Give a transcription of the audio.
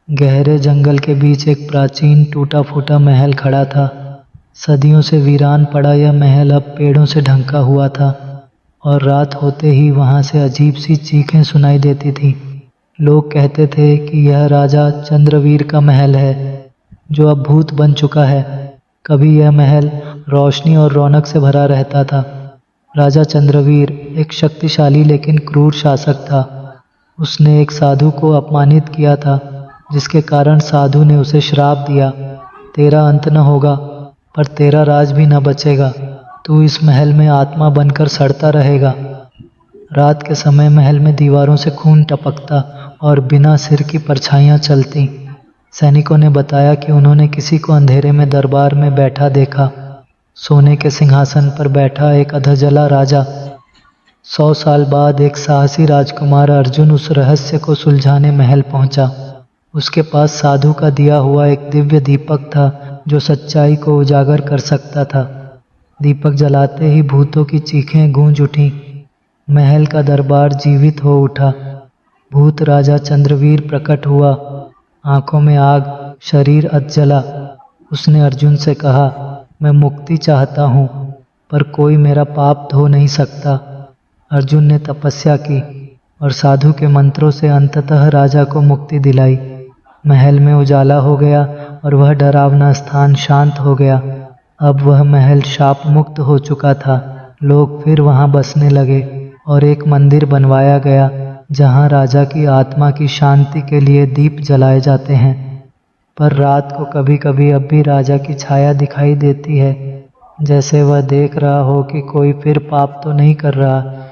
गहरे जंगल के बीच एक प्राचीन टूटा फूटा महल खड़ा था। सदियों से वीरान पड़ा यह महल अब पेड़ों से ढंका हुआ था और रात होते ही वहां से अजीब सी चीखें सुनाई देती थीं। लोग कहते थे कि यह राजा चंद्रवीर का महल है जो अब भूत बन चुका है। कभी यह महल रोशनी और रौनक से भरा रहता था। राजा चंद्रवीर एक शक्तिशाली लेकिन क्रूर शासक था। उसने एक साधु को अपमानित किया था, जिसके कारण साधु ने उसे श्राप दिया, तेरा अंत न होगा पर तेरा राज भी न बचेगा। तू इस महल में आत्मा बनकर सड़ता रहेगा। रात के समय महल में दीवारों से खून टपकता और बिना सिर की परछाइयां चलती। सैनिकों ने बताया कि उन्होंने किसी को अंधेरे में दरबार में बैठा देखा, सोने के सिंहासन पर बैठा एक अधजला राजा। 100 साल बाद एक साहसी राजकुमार अर्जुन उस रहस्य को सुलझाने महल पहुंचा। उसके पास साधु का दिया हुआ एक दिव्य दीपक था जो सच्चाई को उजागर कर सकता था। दीपक जलाते ही भूतों की चीखें गूंज उठीं। महल का दरबार जीवित हो उठा। भूत राजा चंद्रवीर प्रकट हुआ, आंखों में आग, शरीर अधजला। उसने अर्जुन से कहा, मैं मुक्ति चाहता हूँ पर कोई मेरा पाप धो नहीं सकता। अर्जुन ने तपस्या की और साधु के मंत्रों से अंततः राजा को मुक्ति दिलाई। महल में उजाला हो गया और वह डरावना स्थान शांत हो गया। अब वह महल शाप मुक्त हो चुका था। लोग फिर वहां बसने लगे और एक मंदिर बनवाया गया जहां राजा की आत्मा की शांति के लिए दीप जलाए जाते हैं। पर रात को कभी कभी अब भी राजा की छाया दिखाई देती है, जैसे वह देख रहा हो कि कोई फिर पाप तो नहीं कर रहा।